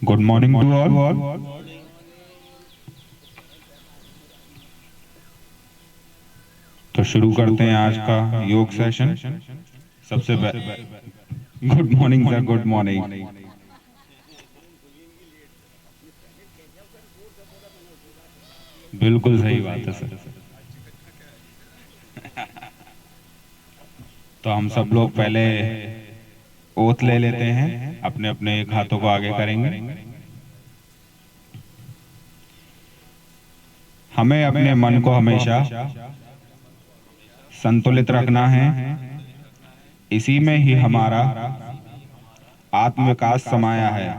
Good morning to all. तो शुरू करते हैं आज का योग सेशन। सबसे पहले good morning sir, good morning. बिल्कुल सही बात है सर। तो हम सब लोग पहले ओथ ले लेते हैं, अपने अपने एक हाथों को आगे करेंगे। हमें अपने मन को हमेशा संतुलित रखना है। इसी में ही हमारा आत्मविकास समाया है।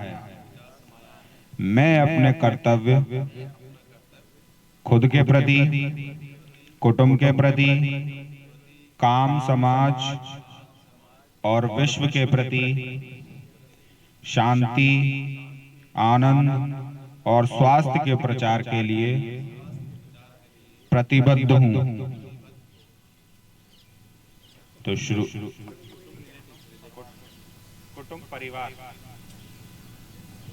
मैं अपने कर्तव्य खुद के प्रति, कुटुंब के प्रति, काम समाज और विश्व के प्रति शांति, आनंद और स्वास्थ्य के प्रचार के लिए प्रतिबद्ध हूं। तो शुरू कुटुंब परिवार,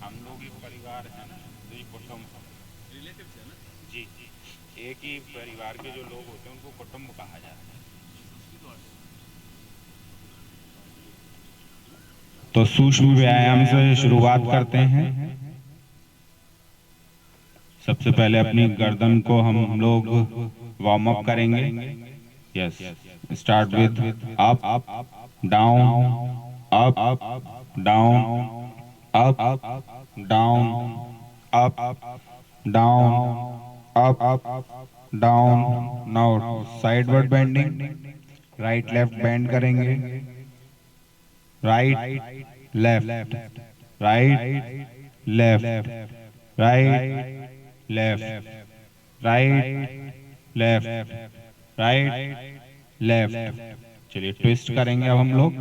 हम लोग एक परिवार है ना, तो ये कुटुंब रिलेटिव्स है ना जी। एक ही परिवार के जो लोग होते हैं उनको कुटुंब कहा जाता है। तो सूक्ष्म व्यायाम से शुरुआत करते हैं। सबसे पहले अपनी गर्दन को हम लोग वार्म अप करेंगे। Yes, start with up, down, up, down, up, down, up, down, up, down. Now sideward bending, right left bend करेंगे। Right left, right left, right left, right left, right left. चलिए twist करेंगे अब हम लोग।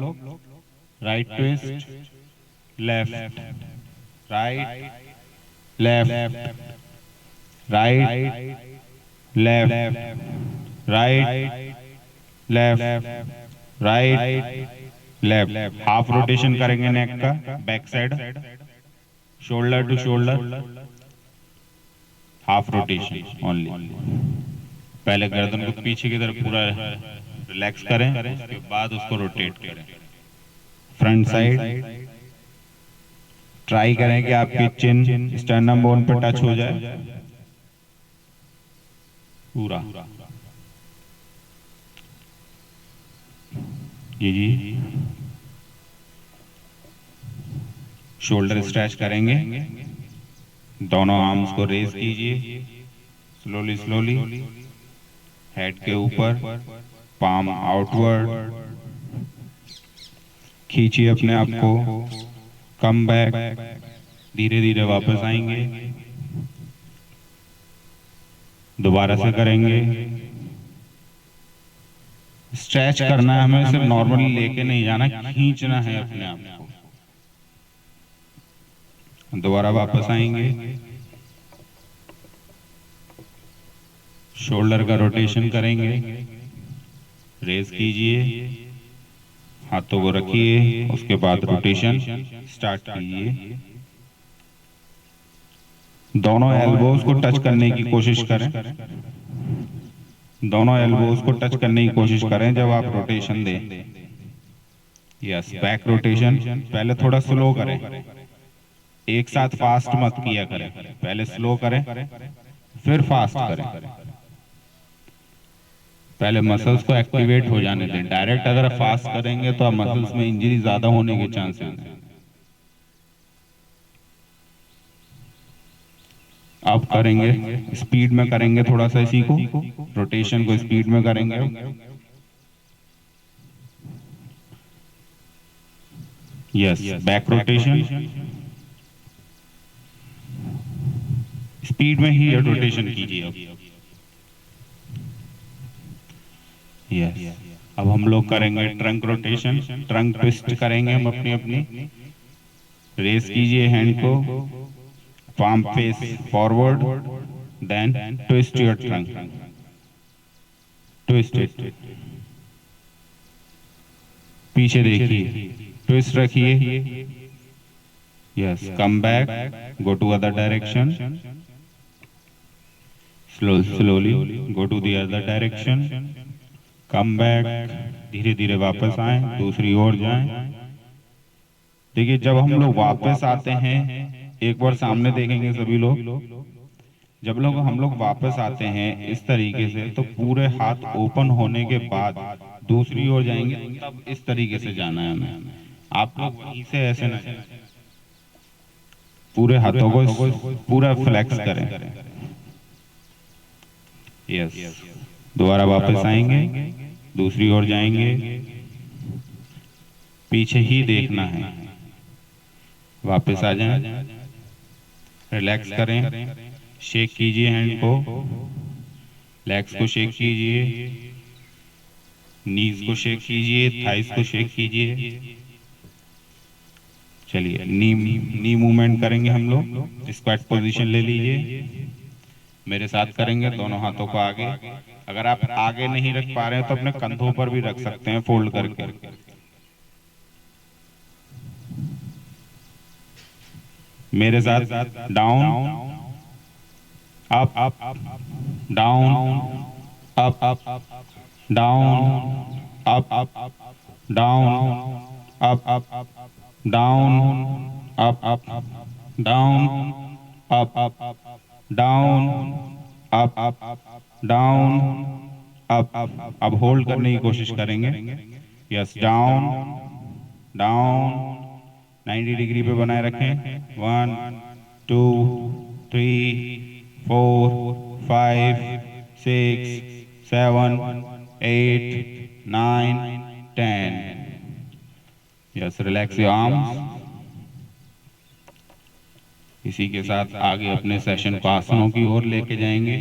Right twist, left, right, left, right, left, right, left, right, left. Half rotation करेंगे neck का, back side, shoulder to shoulder, half rotation only. पहले गर्दन को पीछे की तरफ पूरा रिलैक्स करें, उसके बाद उसको रोटेट करें। फ्रंट साइड ट्राई करें कि आपकी चिन स्टर्नम बोन पर टच हो जाए पूरा। जी। शोल्डर स्ट्रेच करेंगे, दोनों आर्म्स को रेज कीजिए, स्लोली स्लोली, हेड के ऊपर, पाम आउटवर्ड, खींचिए अपने आप को, कम बैक, धीरे धीरे वापस आएंगे, दोबारा से करेंगे। स्ट्रेच करना है हमें, सिर्फ नॉर्मली लेके नहीं जाना, खींचना है अपने आप को। दोबारा वापस आएंगे, शोल्डर का रोटेशन करेंगे, रेज कीजिए, हाथों को रखिए, उसके बाद रोटेशन स्टार्ट कीजिए। दोनों एल्बोज को टच करने की कोशिश करें, दोनों एल्बोज को टच करने की कोशिश करें जब आप रोटेशन दें। यस, बैक रोटेशन पहले थोड़ा स्लो करें, एक साथ फास्ट मत किया करें, पहले स्लो करें फिर फास्ट करें। पहले मसल्स को एक्टिवेट हो जाने दें। डायरेक्ट अगर फास्ट करेंगे तो मसल्स में इंजरी ज्यादा होने के चांसेस हैं। अब करेंगे, स्पीड में करेंगे थोड़ा सा इसी को, रोटेशन को स्पीड में करेंगे। यस, बैक रोटेशन स्पीड में ही रोटेशन कीजिए अब। यस, अब हम लोग करेंगे ट्रंक रोटेशन, ट्रंक ट्विस्ट करेंगे हम अपनी अपनी। रेस कीजिए हैंड को, palm face forward, then twist your trunk, twist it, पीछे देखिए, ट्विस्ट रखिए, Yes, come back, go to other direction. Slowly go to the other direction. Come back, धीरे धीरे वापस आए, दूसरी ओर जाएं। देखिए जब हम लोग वापस आते हैं, एक बार सामने देखेंगे सभी लोग। जब हम लोग वापस आते हैं इस तरीके से, तो पूरे हाथ ओपन होने के बाद दूसरी ओर जाएंगे, तब इस तरीके से जाना है हमें। आप लोग वहीं से ऐसे ना जाएं। पूरे हाथों को पूरा फ्लेक्स करें। यस, दोबारा वापस आएंगे, दूसरी ओर जाएंगे, पीछे ही देखना है। वापस आ जाएं, रिलैक्स करें, शेक कीजिए हैंड को, लेग्स को शेक कीजिए, नीज को शेक कीजिए, थाइस को शेक कीजिए। चलिए नी मूवमेंट करेंगे हम लोग। स्क्वाट पोजीशन ले लीजिए, मेरे साथ करेंगे, दोनों हाथों को आगे। अगर आप आगे नहीं रख पा रहे हैं तो अपने कंधों पर भी रख सकते हैं फोल्ड करके। मेरे साथ down up down up down up down up down up down up down up down up. अब होल्ड करने की कोशिश करेंगे। यस, डाउन डाउन 90 डिग्री पे बनाए रखें। 1 2 3 4 5 6 7 8 9 10। Yes, relax your arms. इसी के साथ आगे अपने सेशन को आसनों की ओर लेके जाएंगे।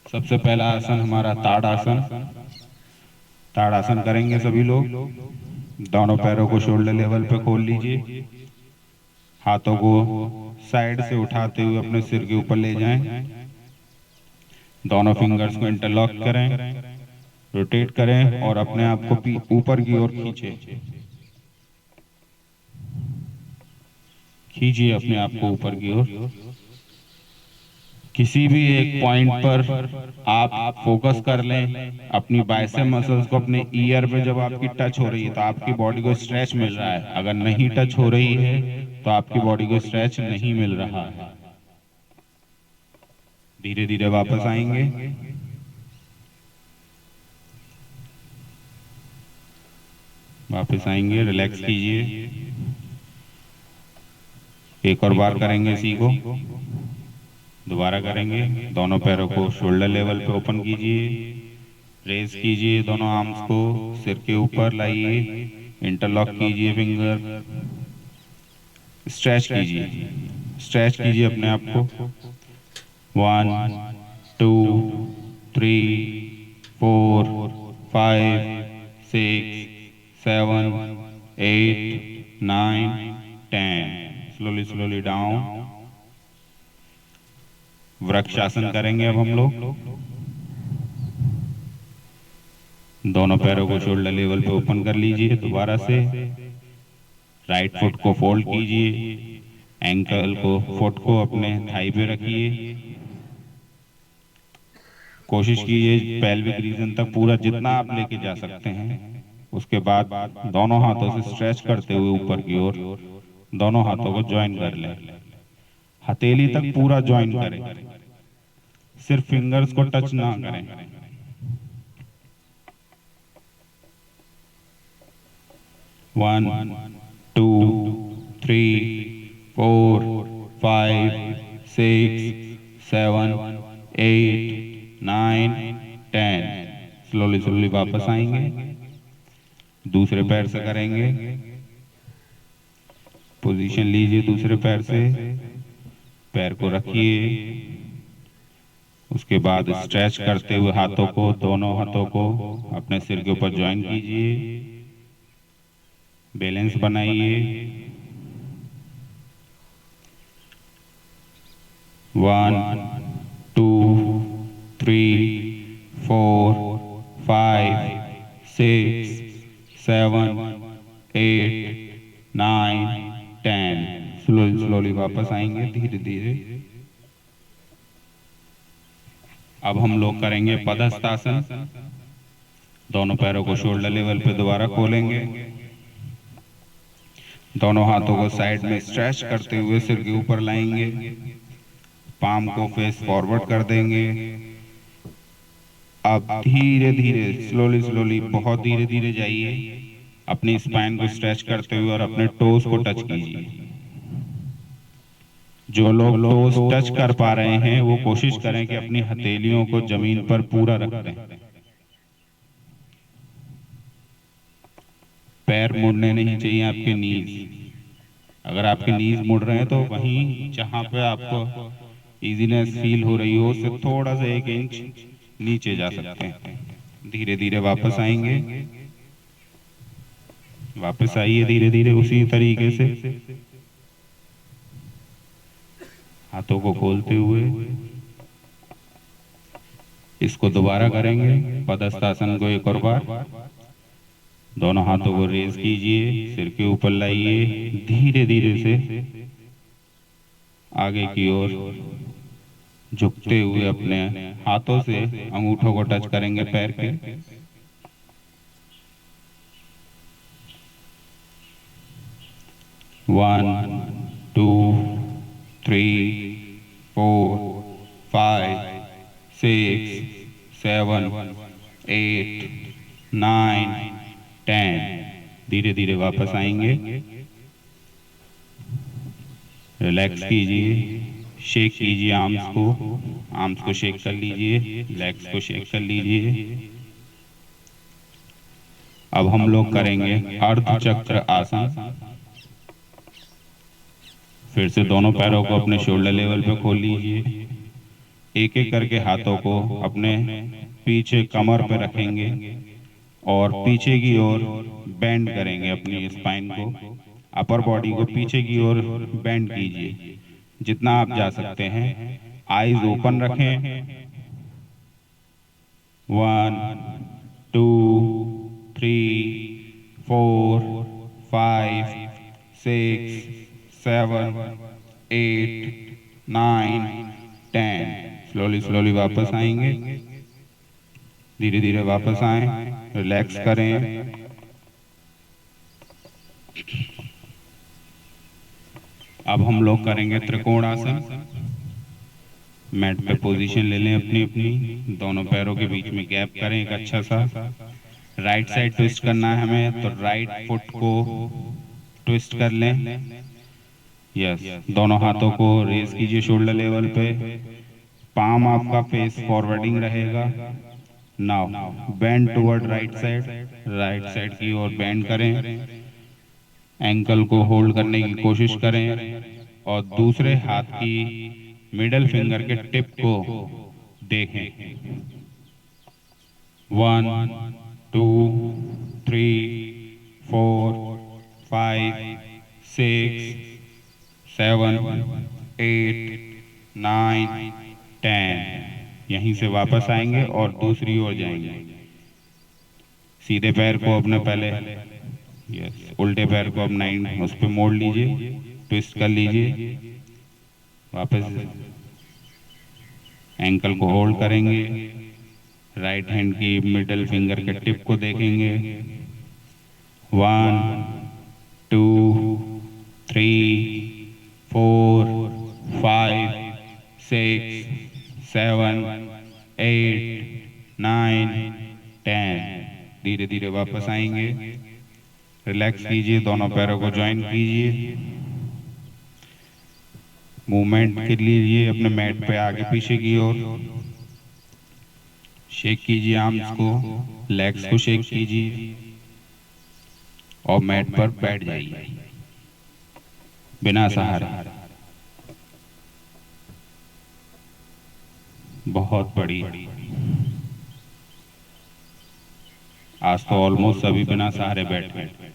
सबसे पहला आसन हमारा ताड़ासन। ताड़ासन करेंगे सभी लोग। दोनों पैरों को शोल्डर लेवल पे खोल लीजिए, हाथों को साइड से उठाते हुए अपने सिर के ऊपर ले जाएं। दोनों फिंगर्स को इंटरलॉक करें, रोटेट करें और अपने आप को ऊपर की ओर खींचें। खींचिए अपने आप को ऊपर की ओर। किसी भी एक पॉइंट पर आप फोकस कर लें। अपनी बाइसेप मसल्स को अपने ईयर पे जब आपकी टच हो रही है तो आपकी बॉडी को स्ट्रेच मिल रहा है। अगर नहीं टच हो रही है तो आपकी बॉडी को स्ट्रेच नहीं मिल रहा है। धीरे धीरे वापस आएंगे। वापस आएंगे, रिलैक्स कीजिए। एक और बार करेंगे इसी को, दोबारा करेंगे। दोनों पैरों को शोल्डर लेवल पे ओपन कीजिए, रेज कीजिए दोनों आर्म्स को, सिर के ऊपर लाइए, इंटरलॉक कीजिए फिंगर, स्ट्रेच कीजिए। स्ट्रेच कीजिए अपने आप को। 1 2 3 4 5 6 7 8 9 10। Slowly down. वृक्षासन करेंगे अब हम लोग। दोनों पैरों को शोल्डर लेवल पे ओपन कर लीजिए। दोबारा से राइट फुट को फोल्ड कीजिए, एंकल को, फुट को अपने थाई पे रखिए। कोशिश कीजिए पेल्विक रीजन तक पूरा जितना आप लेके जा सकते हैं। उसके बाद दोनों हाथों से स्ट्रेच करते हुए ऊपर की ओर दोनों हाथों को ज्वाइन कर लें। हथेली तक पूरा ज्वाइन करें, सिर्फ फिंगर्स को टच ना करें। 1 2 3 4 5 6 7 8 9 10। स्लोली वापस आएंगे। दूसरे पैर से करेंगे। पोजीशन लीजिए दूसरे पैर से, पैर को रखिए। उसके बाद स्ट्रेच करते हुए हाथों को, दोनों हाथों को अपने सिर के ऊपर ज्वाइन कीजिए, बैलेंस बनाइए। 1 2 3 4 5 6 7 8 9 10। स्लोली स्लोली वापस आएंगे धीरे धीरे। अब हम लोग करेंगे पदस्थासन। दोनों पैरों को शोल्डर लेवल पे दोबारा खोलेंगे। दोनों हाथों को साइड में स्ट्रेच करते हुए सिर के ऊपर लाएंगे। पाम को फेस फॉरवर्ड कर देंगे। अब धीरे धीरे स्लोली स्लोली बहुत धीरे धीरे जाइए, अपनी स्पाइन को स्ट्रेच करते हुए और अपने टोस को टच कीजिए। जो लोग टोस टच कर पा रहे हैं वो कोशिश करें कि अपनी हथेलियों को जमीन पर पूरा रखें। पैर मुड़ने नहीं चाहिए आपके नीज। अगर आपके नीज मुड़ रहे हैं तो वहीं जहां पे आपको इजीनेस फील हो रही हो उससे थोड़ा सा 1 इंच नीचे जा सकते हैं। धीरे धीरे वापस आएंगे। वापस आइए धीरे धीरे उसी तरीके से, हाथों को खोलते हुए। इसको दोबारा करेंगे पदस्थासन को एक और बार। दोनों हाथों को रेज कीजिए, सिर के ऊपर लाइए, धीरे धीरे से आगे की ओर झुकते हुए अपने हाथों से अंगूठों को टच करेंगे पैर के। One, two, 3, 4, 5, 6, 7, 8, 9, 10। धीरे धीरे वापस आएंगे। रिलैक्स कीजिए, शेक कीजिए आर्म्स को शेक कर लीजिए, लेग्स को शेक कर लीजिए। अब हम लोग करेंगे अर्ध चक्र आसन। फिर से दोनों पैरों को अपने शोल्डर लेवल पे खोल लीजिए। एक एक करके हाथों को अपने पीछे कमर पे रखेंगे और पीछे की ओर बेंड करेंगे अपनी स्पाइन को। अपर बॉडी को पीछे की ओर बेंड कीजिए जितना आप जा सकते हैं। आईज ओपन रखें। 1, 2, 3, 4, 5, 6, 7, 8, 9, 10। स्लोली स्लोली वापस आएंगे। धीरे धीरे वापस आएं, रिलैक्स करें। अब हम लोग करेंगे त्रिकोणासन। मैट पे पोजीशन ले लें अपनी अपनी। दोनों पैरों के बीच में गैप करें एक अच्छा सा। राइट साइड ट्विस्ट करना है हमें, तो राइट फुट को ट्विस्ट कर लें। यस, दोनों हाथों को रेज कीजिए शोल्डर लेवल पे। पाम आपका फेस फॉरवर्डिंग रहेगा। Now bend toward right side की ओर बेंड करें। एंकल को होल्ड करने की कोशिश करें और दूसरे हाथ की मिडल फिंगर के टिप को देखें। 1, 2, 3, 4, 5, 6, 7, 8, 9, 10। यहीं से वापस आएंगे और दूसरी ओर जाएंगे। सीधे पैर को अपने पहले उल्टे पैर को अपना उस पर मोड़ लीजिए, ट्विस्ट कर लीजिए। वापस एंकल को होल्ड करेंगे। राइट हैंड की मिडल फिंगर के टिप को देखेंगे। 1, 2, 3, 4, 5, 6, 7, 8, 9, 10। धीरे धीरे वापस आएंगे। रिलैक्स कीजिए, दोनों पैरों को ज्वाइन कीजिए। मूवमेंट के लिए अपने मैट पे आगे पीछे की ओर शेक कीजिए आर्म्स को, लेग्स को शेक कीजिए और मैट पर बैठ जाइए बिना सहारे। बहुत बड़ी। आज तो ऑलमोस्ट सभी बिना सहारे बैठे हैं।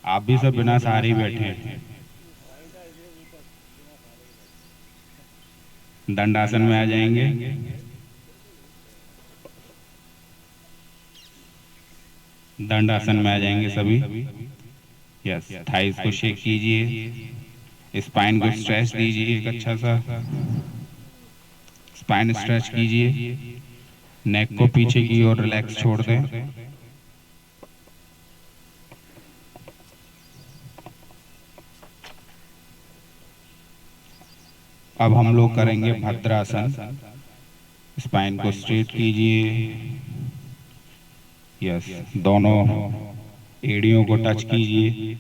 आप भी सब बिना सहारे ही बैठे हैं। दंडासन में आ जाएंगे। दंडासन में आ जाएंगे सभी। यस, थाइस को शेक कीजिए, स्पाइन को स्ट्रेच दीजिए, एक अच्छा सा स्पाइन स्ट्रेच कीजिए, नेक को पीछे की ओर रिलैक्स छोड़ दें। अब हम लोग करेंगे भद्रासन। स्पाइन को स्ट्रेट कीजिए, यस, दोनों एड़ियों को टच कीजिए,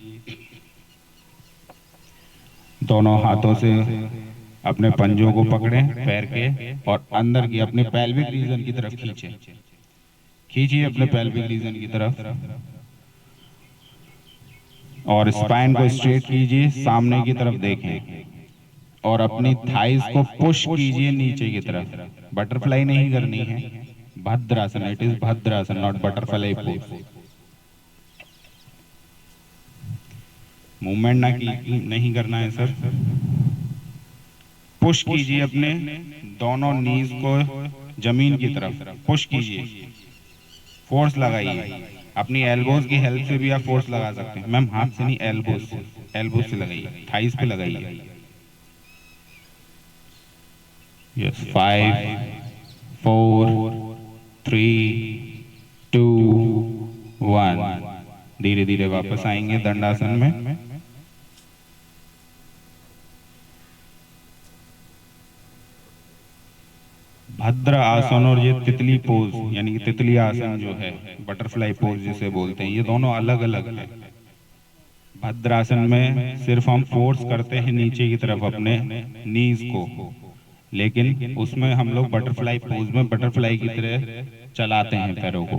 दोनों हाथों से अपने पंजों को पकड़ें पैर के और अंदर की अपने पेल्विक रीजन की तरफ खींचें, खींचिए अपने पेल्विक रीजन की तरफ और स्पाइन को स्ट्रेट कीजिए, सामने की तरफ देखें और अपनी थाइस को पुश कीजिए नीचे की तरफ। बटरफ्लाई नहीं करनी है, Bhadrasana, it is Bhadrasana not butterfly pose. Movement नहीं करना है सर। पुश कीजिए अपने दोनों नीज को जमीन की तरफ, पुश कीजिए, फोर्स लगाइए। अपनी एल्बोज की हेल्प से भी आप फोर्स लगा सकते हैं। मैम हाथ से नहीं, एल्बोज से लगाइए, थाइस पे लगाइए। यस, 5 4 3 2 1। धीरे धीरे वापस आएंगे दंडासन में। भद्र आसन और ये तितली पोज यानी कि तितली आसन जो है, बटरफ्लाई पोज जिसे बोलते हैं, ये दोनों अलग अलग हैं। भद्रासन में सिर्फ हम फोर्स करते हैं नीचे की तरफ अपने नीज को, लेकिन उसमें हम लोग बटरफ्लाई पोज में बटरफ्लाई की तरह चलाते हैं पैरों को।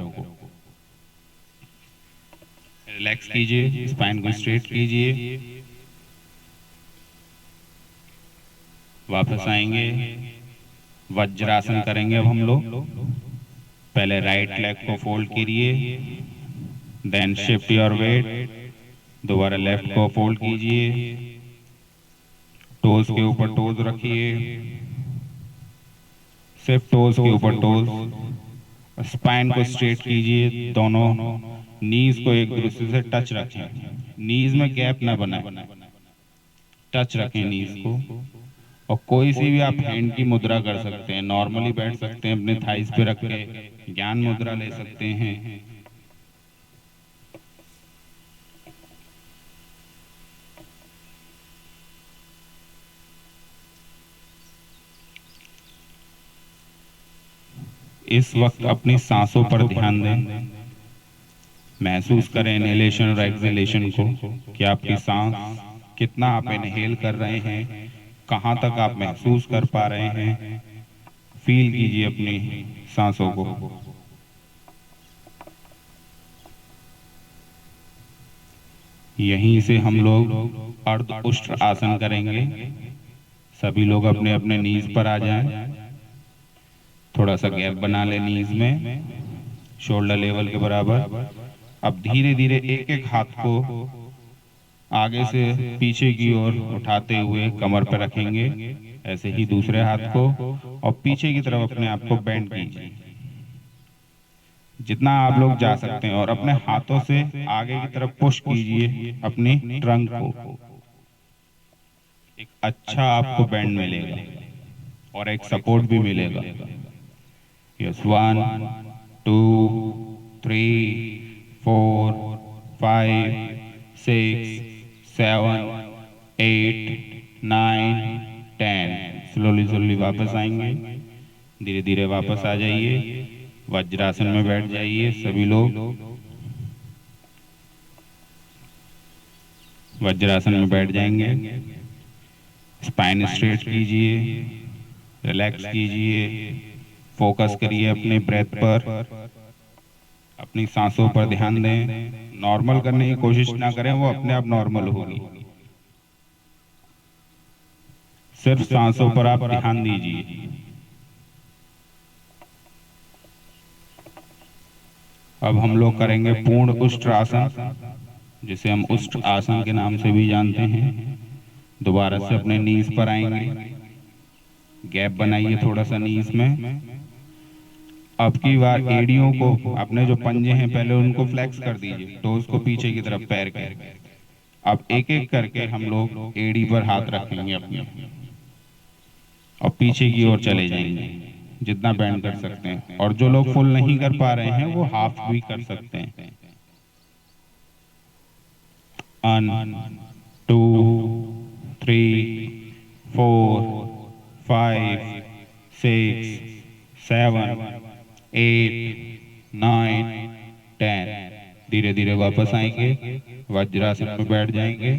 रिलैक्स कीजिए, स्पाइन को स्ट्रेट कीजिए, वापस आएंगे, वज्रासन करेंगे। अब हम लोग पहले राइट लेग को फोल्ड करिए, देन शिफ्ट योर वेट, दोबारा लेफ्ट को फोल्ड कीजिए, टोज के ऊपर टोज रखिए, सिर्फ टोज के ऊपर टोज, स्पाइन को स्ट्रेट कीजिए, दोनों नीज को एक दूसरे से टच रखें, नीज में गैप ना बनाए, टच रखें नीज को। और कोई सी भी आप हैंड की मुद्रा कर सकते हैं, नॉर्मली बैठ सकते हैं, अपने थाइस पे रख के ज्ञान मुद्रा ले सकते हैं। इस वक्त अपनी सांसों पर ध्यान दें, महसूस करें इनहेलेशन और एक्सहेलेशन को, कि आपकी सांस कितना आप इनहेल कर रहे हैं, कहां तक आप महसूस कर पा रहे हैं। फील कीजिए अपनी सांसों को। यहीं से हम लोग अर्ध उष्ट्र आसन करेंगे। सभी लोग अपने अपने नीज पर आ जाएं, थोड़ा सा गैप बना ले नीज में, शोल्डर लेवल के बराबर। अब धीरे धीरे एक एक हाथ को आगे से पीछे की ओर उठाते हुए कमर पर रखेंगे, ऐसे ही दूसरे हाथ को, और पीछे की तरफ अपने आप को बेंड कीजिए जितना आप लोग जा सकते हैं, और अपने हाथों से आगे की तरफ पुश कीजिए अपनी ट्रंक को। एक अच्छा आपको बेंड मिलेगा और एक सपोर्ट भी मिलेगा। यस, 1 2 3 4 5 6 7 8 9 10। स्लोली वापस आएंगे, धीरे धीरे वापस आ जाइए, वज्रासन में बैठ जाइए। सभी लोग वज्रासन में बैठ जाएंगे, स्पाइन स्ट्रेट कीजिए, रिलैक्स कीजिए, फोकस करिए अपने ब्रेथ पर, अपनी सांसों पर ध्यान दें। नॉर्मल करने की कोशिश ना करें, वो अपने आप नॉर्मल होगी। सिर्फ सांसों पर आप ध्यान दीजिए। अब हम लोग करेंगे पूर्ण उष्ट्र आसन, जिसे हम उष्ट्र आसन के नाम से भी जानते हैं। दोबारा से अपने नीज पर आएंगे, गैप बनाइए थोड़ा सा नीज में। अब की बार एड़ियों को, अपने जो पंजे हैं पहले उनको फ्लेक्स कर दीजिए, टोज को पीछे की तरफ पैर के, अब एक एक करके हम लोग एड़ी पर हाथ रखेंगे अपने और पीछे की ओर चले जाएंगे जितना बैंड कर सकते हैं। और जो लोग फुल नहीं कर पा रहे हैं वो हाफ भी कर सकते हैं। 1 2 3 4 5 6 7 8 9 10। धीरे धीरे वापस आएंगे, वज्रासन में बैठ जाएंगे।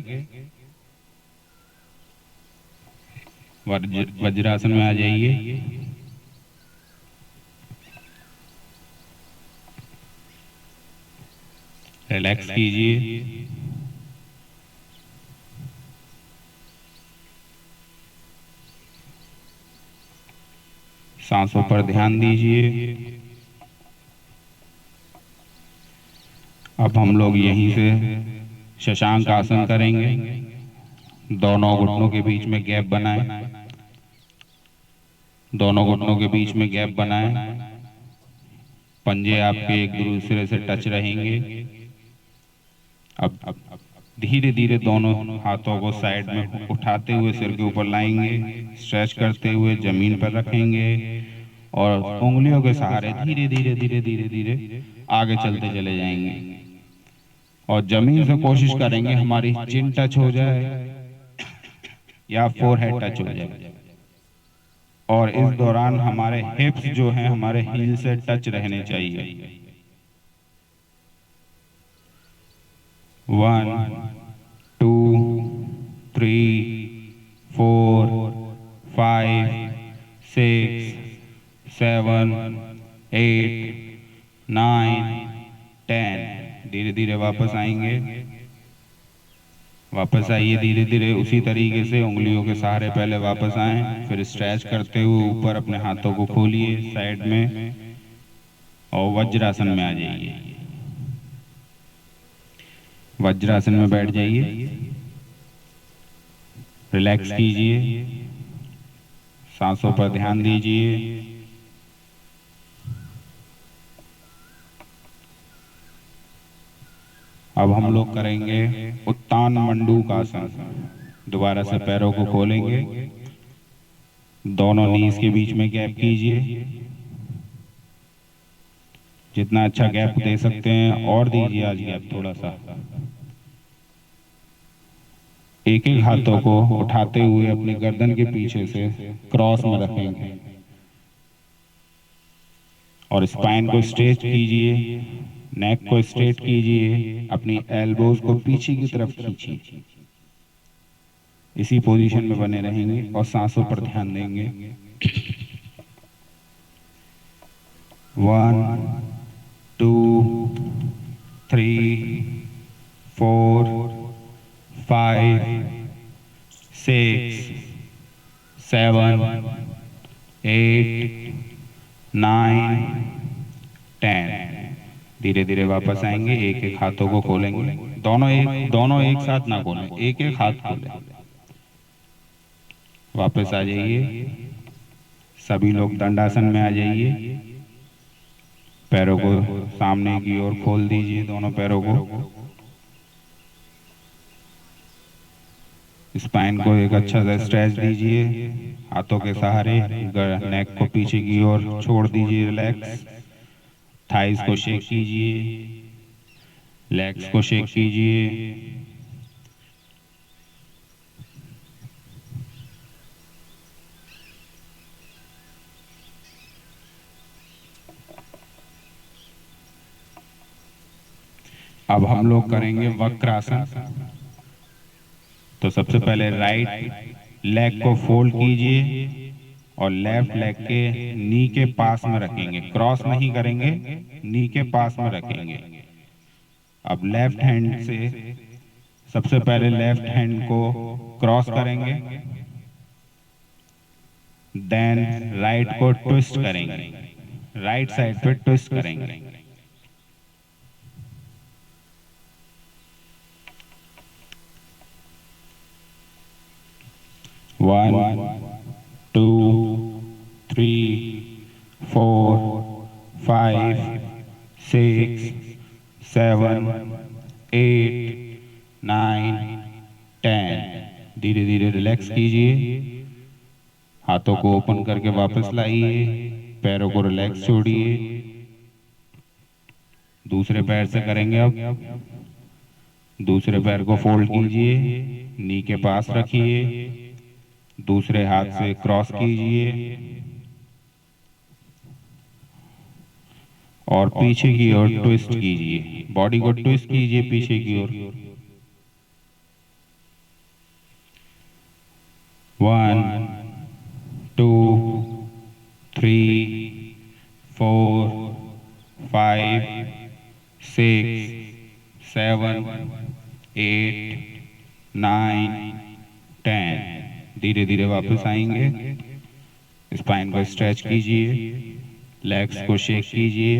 वज्रासन में आ जाइए। रिलैक्स कीजिए। सांसों पर ध्यान दीजिए। अब हम लोग यहीं से शशांक आसन करेंगे। दोनों घुटनों के बीच में गैप बनाएं। दोनों घुटनों के बीच में गैप बनाएं। पंजे आपके एक दूसरे से टच रहेंगे। अब धीरे धीरे दोनों हाथों को साइड में उठाते हुए सिर के ऊपर लाएंगे। स्ट्रेच करते हुए जमीन पर रखेंगे और उंगलियों के सहारे धीरे धीरे धीरे धीरे धीरे आगे चलते चले जाएंगे। और जमीन से कोशिश करेंगे हमारी चिन टच हो जाए या फोरहेड टच हो जाए। और इस दौरान हमारे हिप्स जो हैं हमारे हील से टच रहने चाहिए। 1 2 3 4 5 6 7 8 9 10। धीरे धीरे वापस आएंगे। वापस आइए धीरे धीरे उसी तरीके से उंगलियों के सहारे पहले वापस आएं, फिर स्ट्रेच करते हुए ऊपर अपने हाथों को खोलिए साइड में और वज्रासन में आ जाइए। वज्रासन में बैठ जाइए। रिलैक्स कीजिए। सांसों पर ध्यान दीजिए। अब हम लोग करेंगे उत्तान मंडूकासन। दोबारा से पैरों को खोलेंगे। दोनों नीज के बीच में गैप कीजिए। जितना अच्छा गैप दे सकते हैं और दीजिए आज गैप थोड़ा सा। एक एक हाथों को उठाते हुए अपनी गर्दन के पीछे से क्रॉस में रखेंगे और स्पाइन को स्ट्रेच कीजिए। नेक को स्ट्रेट कीजिए। अपनी एल्बोज को पीछे की तरफ खींचिए। इसी पोजीशन में बने रहेंगे और सांसों पर ध्यान देंगे। 1 2 3 4 5 6 7 8 9 10। धीरे धीरे वापस आएंगे। एक एक हाथों को खोलेंगे। दोनों एक साथ ना खोलें, एक एक हाथ खोलें। वापस आ जाइए। सभी लोग दंडासन में आ जाइए। पैरों को सामने की ओर खोल दीजिए, दोनों पैरों को। स्पाइन को एक अच्छा सा स्ट्रेच दीजिए हाथों के सहारे। नेक को पीछे की ओर छोड़ दीजिए। रिलैक्स। थाइस को शेक कीजिए। लेग्स को शेक कीजिए। अब हम लोग करेंगे वक्रासन। तो सबसे पहले राइट लेग को फोल्ड कीजिए और लेफ्ट लेग के नी के पास में रखेंगे। क्रॉस नहीं करेंगे, नी के पास में रखेंगे। अब लेफ्ट हैंड से सबसे पहले लेफ्ट हैंड को क्रॉस करेंगे, देन राइट को ट्विस्ट करेंगे, राइट साइड पे ट्विस्ट करेंगे। One, 2, 3, 4, 5, 6, 7, 8, 9, 10। धीरे धीरे रिलैक्स कीजिए, हाथों को ओपन करके वापस लाइए, पैरों को रिलैक्स छोड़िए। दूसरे पैर से करेंगे अब। दूसरे पैर को फोल्ड कीजिए, नी के पास रखिए, दूसरे हाथ से क्रॉस कीजिए और पीछे की ओर ट्विस्ट कीजिए। बॉडी को ट्विस्ट कीजिए पीछे की ओर। 1, 2, 3, 4, 5, 6, 7, 8, 9, 10। धीरे धीरे वापस आएंगे। स्पाइन को स्ट्रेच कीजिए, लेग्स को शेक कीजिए,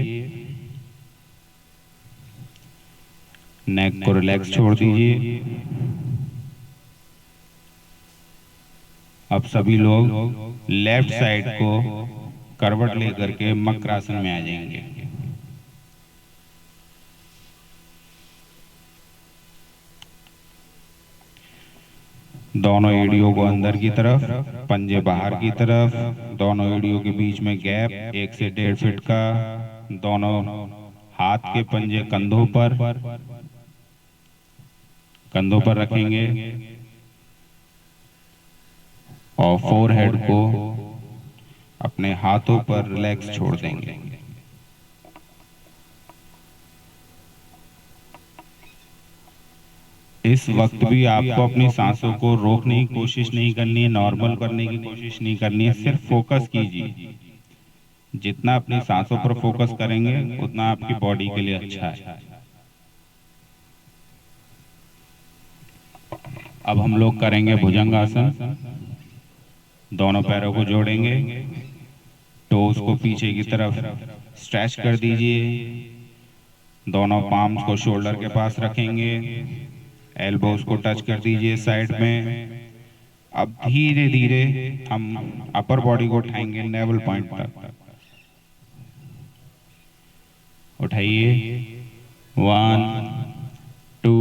नेक को रिलैक्स छोड़ दीजिए। अब सभी लोग लेफ्ट साइड को करवट लेकर के मकरासन में आ जाएंगे। दोनों एड़ियों को अंदर की तरफ, पंजे बाहर की तरफ, दोनों एड़ियों के बीच में गैप 1 से 1.5 फीट का। दोनों हाथ के पंजे कंधों पर रखेंगे और फोरहेड को अपने हाथों पर रिलैक्स छोड़ देंगे। इस वक्त भी आपको अपनी सांसों को रोकने की कोशिश नहीं करनी है, नॉर्मल करने की कोशिश नहीं करनी है, सिर्फ फोकस कीजिए। जितना अपनी सांसों पर फोकस करेंगे उतना आपकी बॉडी के लिए अच्छा है। अब हम लोग करेंगे भुजंगासन। दोनों पैरों को जोड़ेंगे, टोस को पीछे की तरफ स्ट्रेच कर दीजिए, दोनों पाम्स को शोल्डर के पास रखेंगे, एल्बोस को टच कर दीजिए साइड में। अब धीरे धीरे हम अपर बॉडी को उठाएंगे नेवल पॉइंट तक। उठाइए, 1, 2,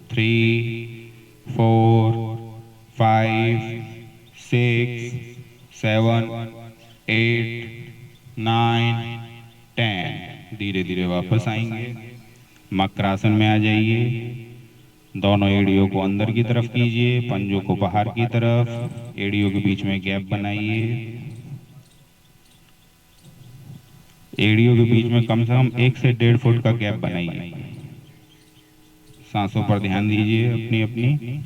3, 4, 5, 6, 7, 8, 9, 10। धीरे धीरे वापस आएंगे, मकरासन में आ जाइए। दोनों एड़ियों को अंदर की तरफ कीजिए, पंजों को बाहर की तरफ, एड़ियों के बीच में गैप बनाइए। एड़ियों के बीच में कम से कम 1 से 1.5 फुट का गैप बनाइए। सांसों पर ध्यान दीजिए अपनी अपनी।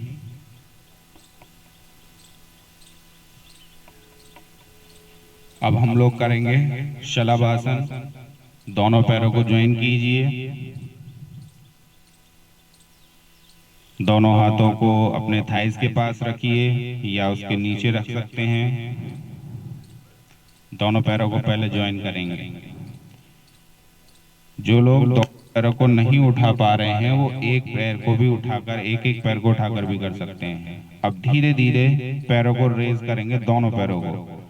अब हम लोग करेंगे शलभासन। दोनों पैरों को ज्वाइन कीजिए, दोनों हाथों को अपने थाइस के पास रखिए या उसके नीचे रख सकते हैं। दोनों पैरों को पहले ज्वाइन करेंगे। जो लोग दोनों पैरों को नहीं उठा पा रहे हैं वो एक पैर को भी उठाकर, एक पैर को उठाकर भी कर सकते हैं। अब धीरे धीरे पैरों को रेज करेंगे, दोनों पैरों को,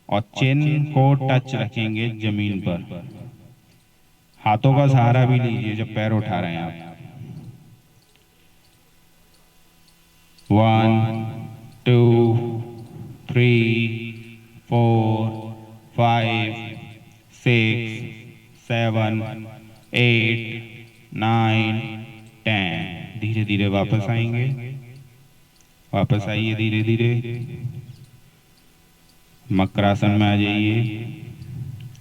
और चिन को टच रखेंगे जमीन पर। हाथों का सहारा भी लीजिए जब पैर उठा रहे हैं आप। 1, 2, 3, 4, 5, 6, 7, 8, 9, 10। धीरे धीरे वापस आएंगे। वापस आइए धीरे धीरे, मकरासन में आ जाइए,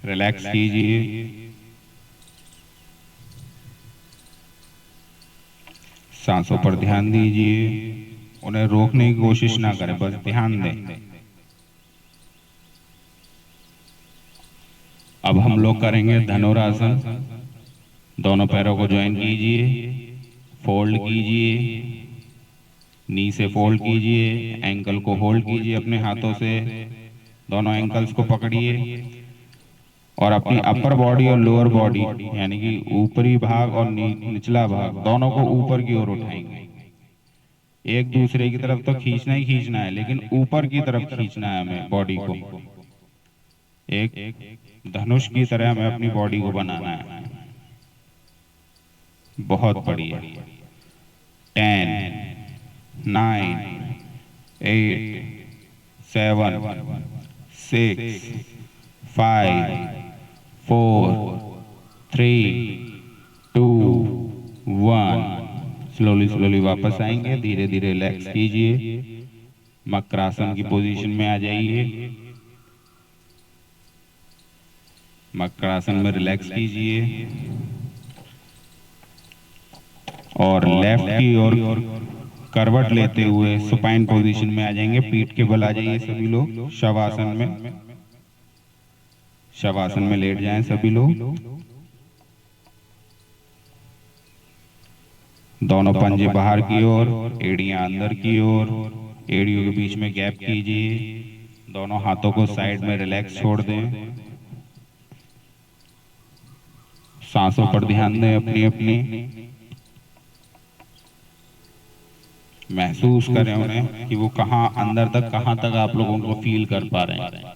रिलैक्स कीजिए। सांसों पर ध्यान दीजिए, उन्हें रोकने की कोशिश ना करें, बस ध्यान दें। अब हम लोग करेंगे धनुरासन। दोनों पैरों को ज्वाइन कीजिए, फोल्ड कीजिए, नी से फोल्ड कीजिए, एंकल को होल्ड कीजिए अपने हाथों से, दोनों एंकल्स को पकड़िए और अपनी अपर बॉडी और लोअर बॉडी यानी कि ऊपरी भाग और निचला भाग दोनों को ऊपर की ओर उठाएंगे। एक दूसरे की तरफ तो खींचना ही खींचना है, लेकिन ऊपर की तरफ खींचना है हमें बॉडी को। एक धनुष की तरह हमें अपनी बॉडी को बनाना है। बहुत बढ़िया। 10, 9, 8, 7, 6, 5, 4, 3, 2, 1। स्लोली स्लोली वापस आएंगे, धीरे धीरे रिलैक्स कीजिए, मकरासन की पोजीशन में आ जाइए। मकरासन में रिलैक्स कीजिए और लेफ्ट की ओर करवट लेते हुए सुपाइन पोजीशन में आ जाएंगे। पीठ के बल आ जाइए सभी लोग शवासन में। शवासन में लेट जाएं सभी लोग। दोनों पंजे बाहर की ओर, एड़ियां अंदर की ओर, एड़ियों के बीच में गैप कीजिए। दोनों हाथों को साइड में रिलैक्स छोड़ दें। सांसों पर ध्यान दें अपनी अपनी। महसूस करें उन्हें कि वो कहाँ अंदर तक, कहाँ तक आप लोग उनको फील कर पा रहे हैं।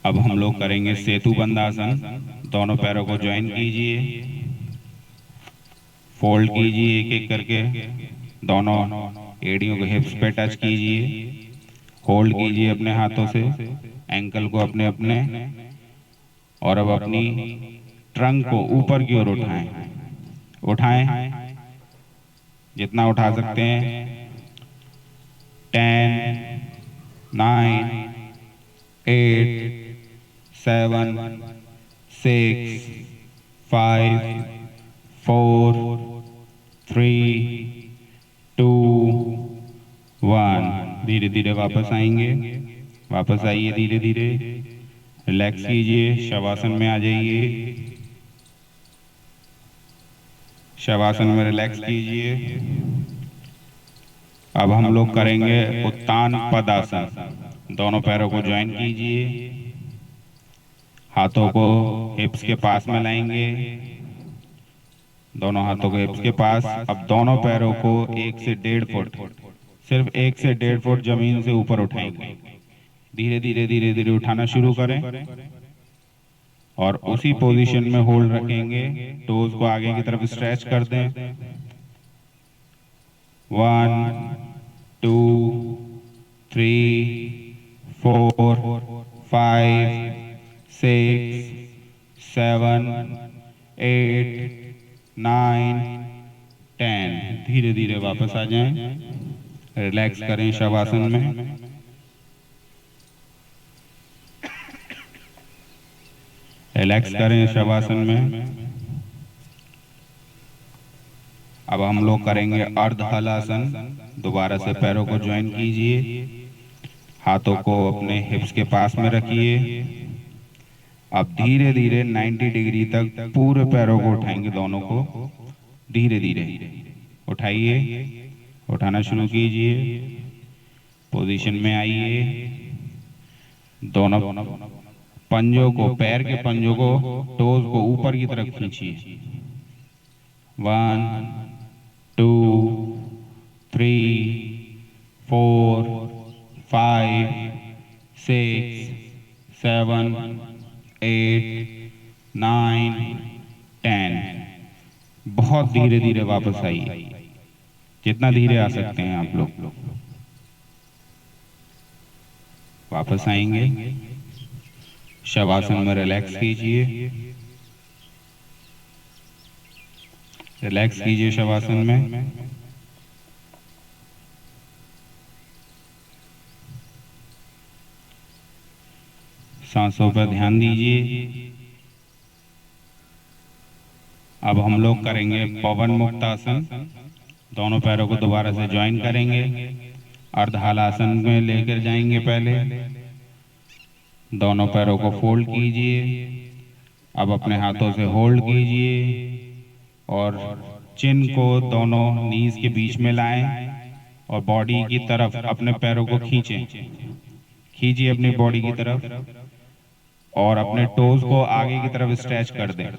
अब हम लोग करेंगे सेतु बंदासन। दोनों पैरों को ज्वाइन कीजिए, फोल्ड कीजिए एक एक करके। दोनों एड़ियों को हिप्स पे टच कीजिए, होल्ड कीजिए अपने हाथों से एंकल को अपने अपने, और अब अपनी ट्रंक को ऊपर की ओर उठाएं। उठाएं जितना उठा सकते हैं। 10, 9, 8, 7, 6, 5, 4, 3, 2, 1। धीरे धीरे वापस आएंगे। वापस आइए धीरे धीरे, रिलैक्स कीजिए, शवासन में आ जाइए। शवासन में रिलैक्स कीजिए। अब हम लोग करेंगे उत्तान पदासन। दोनों पैरों को ज्वाइन कीजिए, हाथों को हिप्स के पास में लाएंगे। दोनों हाथों को हिप्स के पास। अब दोनों पैरों को 1 से 1.5 फुट, सिर्फ 1 से 1.5 फुट जमीन से ऊपर उठाएंगे। धीरे धीरे धीरे धीरे उठाना शुरू करें और उसी पोजीशन में होल्ड रखेंगे। टोज को आगे की तरफ स्ट्रेच कर दें। 1, 2, 3, 4, 5, 6, 7, 8, 9, 10। धीरे धीरे वापस आ जाएं, रिलैक्स करें शवासन में। रिलैक्स करें शवासन में। अब हम लोग करेंगे अर्ध हलासन। दोबारा से पैरों को ज्वाइन कीजिए, हाथों को अपने हिप्स के पास में रखिए। अब धीरे धीरे 90 डिग्री तक पूरे पैरों को उठाएंगे, दोनों को धीरे धीरे उठाइए। उठाना शुरू कीजिए, पोजीशन में आइए। दोनों पंजों को, पैर के पंजों को, टोज को ऊपर की तरफ खींचिए। 1, 2, 3, 4, 5, 6, 7, 8, 9, 10। बहुत धीरे धीरे वापस आइए, जितना धीरे आ सकते हैं आप लोग। वापस आएंगे, शवासन में रिलैक्स कीजिए। रिलैक्स कीजिए शवासन में। सांसों पर ध्यान दीजिए। अब हम लोग करेंगे पवन मुक्तासन। दोनों पैरों को दोबारा से ज्वाइन करेंगे, अर्ध हलासन में लेकर जाएंगे। पहले दोनों पैरों को फोल्ड कीजिए। अब अपने हाथों से होल्ड कीजिए और चिन को दोनों नीज के बीच में लाएं और बॉडी की तरफ अपने पैरों को खींचें। खींचिए अपनी बॉडी की तरफ और अपने टोज को आगे की तरफ स्ट्रेच कर दें।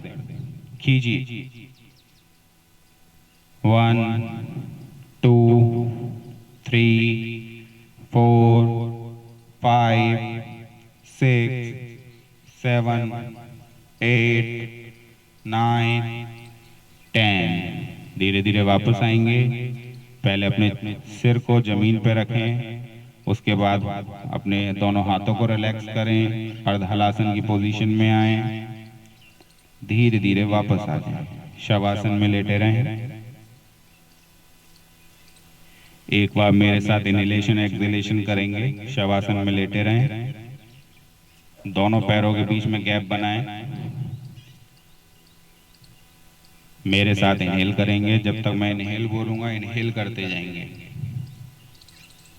खींचिए। 1, 2, 3, 4, 5, 6, 7, 8, 9, 10। धीरे धीरे वापस आएंगे। पहले अपने सिर को जमीन पर रखें, उसके बाद अपने दोनों हाथों को रिलैक्स करें, अर्ध हलासन की पोजीशन में आए। धीरे धीरे वापस आ जाएं, शवासन में लेटे रहें। एक बार मेरे साथ इनहेलेशन एक्सहेलेशन करेंगे। शवासन में लेटे रहें, दोनों पैरों के बीच में गैप बनाएं। मेरे साथ इनहेल करेंगे, जब तक मैं इनहेल बोलूंगा इनहेल करते जाएंगे।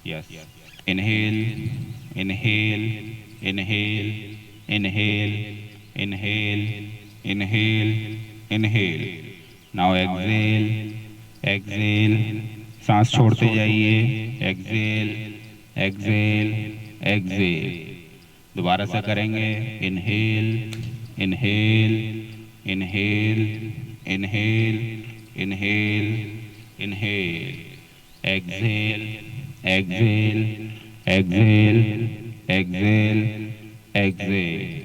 Yes, inhale, inhale, inhale, inhale, inhale, inhale, inhale. Now exhale, exhale, सांस छोड़ते जाइए। Exhale, exhale, exhale. दोबारा से करेंगे। Inhale, inhale, inhale, inhale, inhale, inhale, exhale, exhale, exhale, exhale, exhale.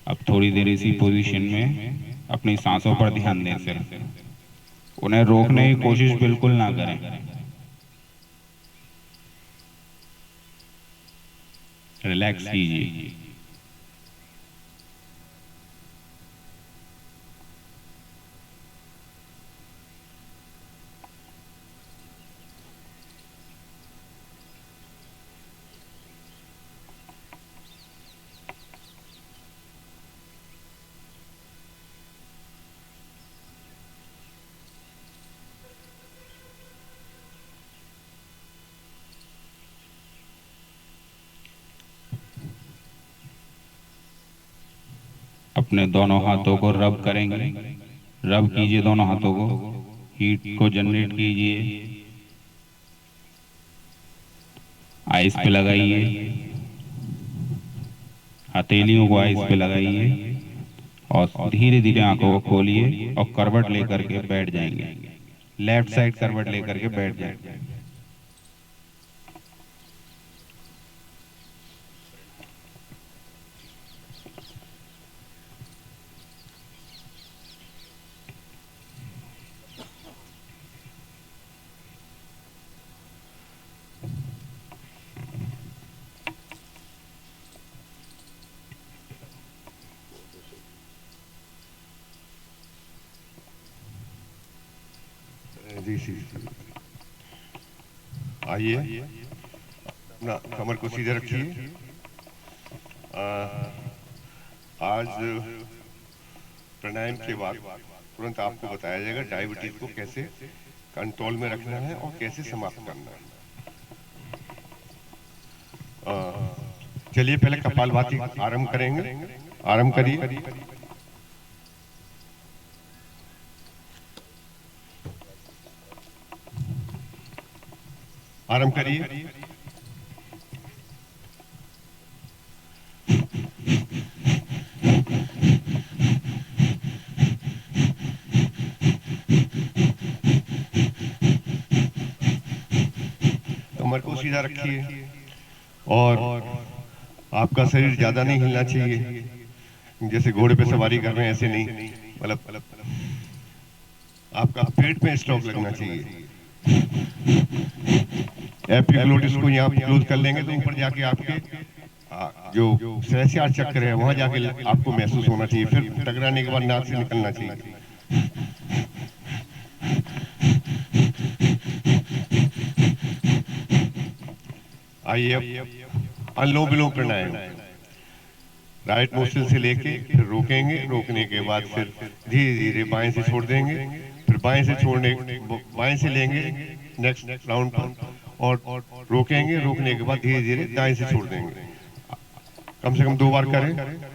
अब थोड़ी देर इसी पोजीशन में अपनी सांसों पर ध्यान दें। सिर्फ उन्हें रोकने की कोशिश बिल्कुल ना करें। रिलैक्स कीजिए। अपने दोनों हाथों को रब करेंगे। रब कीजिए दोनों हाथों को, हीट को जनरेट कीजिए। आइस पे लगाइए, हथेलियों को आइस पे लगाइए और धीरे धीरे आंखों को खोलिए और करवट लेकर के बैठ जाएंगे। लेफ्ट साइड करवट लेकर के बैठ जाएंगे। जी जी, आइए, अपना कमर को सीधे रखिए। आज प्राणायाम के बाद तुरंत आपको बताया जाएगा डायबिटीज को कैसे कंट्रोल में रखना है और कैसे समाप्त करना है। चलिए पहले कपालभाति आरंभ करेंगे। आरंभ करिए। आरंभ करिए। कमर को सीधा रखिए और आपका शरीर ज्यादा नहीं हिलना चाहिए, जैसे घोड़े पे सवारी कर रहे हैं ऐसे नहीं, मतलब आपका पेट में स्ट्रोक लगना चाहिए। एपिग्लोटिस को यहाँ क्लोज कर लेंगे तो ऊपर जाके आपके जो सहस्त्रार चक्र है वहां जाके आपको महसूस होना चाहिए, फिर टकराने के बाद नाक से निकलना चाहिए। आइए अब अनुलोम विलोम प्राणायाम। राइट नोस्ट्रिल से लेके फिर रोकेंगे, रोकने के बाद फिर धीरे धीरे बाएं से छोड़ देंगे, फिर बाएं से छोड़ने बाएं से लेंगे नेक्स्ट राउंड पर और रोकेंगे, रोकने के बाद धीरे धीरे दाएं से छोड़ देंगे। कम से कम 2 बार करें।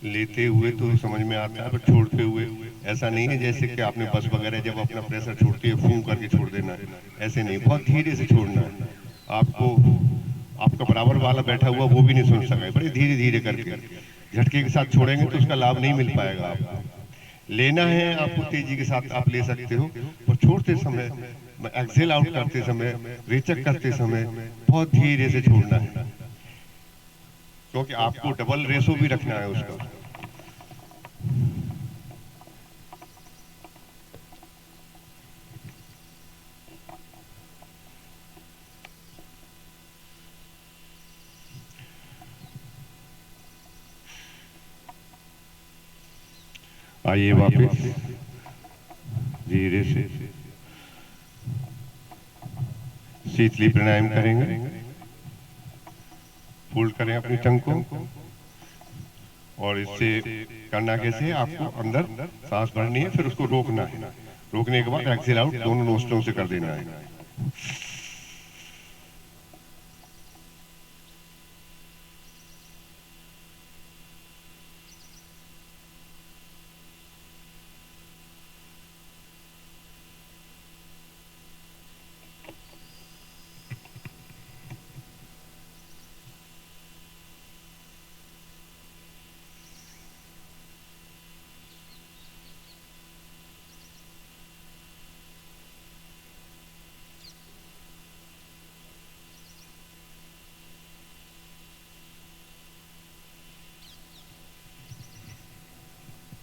लेते हुए तो समझ में आता है, पर छोड़ते हुए ऐसा नहीं है जैसे कि आपने बस वगैरह जब अपना प्रेशर छोड़ती है फूंक करके छोड़ देना है, ऐसे नहीं, बहुत धीरे से छोड़ना है आपको। आपका बराबर वाला बैठा हुआ वो भी नहीं सुन सका, बड़े धीरे धीरे करके, झटके के साथ छोड़ेंगे तो उसका लाभ नहीं मिल पाएगा आपको। लेना है आपको तेजी के साथ आप ले सकते हो, पर छोड़ते समय, एक्सेल आउट करते समय, रेचक करते समय बहुत धीरे से छोड़ना है, क्योंकि आपको डबल रेशो भी रखना है उसका। आइए वापस धीरे से शीतली प्राणायाम करेंगे। फोल्ड करें अपनी टंग को, और इससे करना कैसे है, आपको अंदर सांस भरनी है, फिर उसको रोकना है, रोकने के बाद एक्सेल आउट दोनों नोस्ट्रों से कर देना है।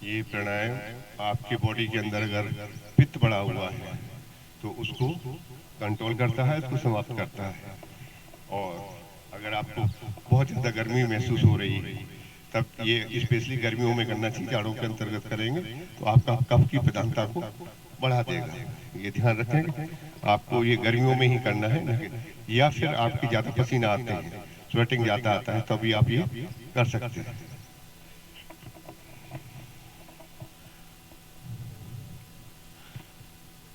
ये प्राणायाम आपकी बॉडी के अंदर अगर पित्त बढ़ा हुआ है तो उसको कंट्रोल करता है, उसको समाप्त करता है। और अगर आपको बहुत ज़्यादा गर्मी महसूस हो रही है, तब ये स्पेशली गर्मियों में करना चाहिए, जाड़ों के अंतर्गत करेंगे तो आपका कफ की प्रधानता को बढ़ा देगा। ये ध्यान रखेंगे, आपको ये गर्मियों में ही करना है, या फिर आपकी ज़्यादा पसीना आते हैं, स्वेटिंग ज़्यादा आता है, तभी आप ये कर सकते हैं।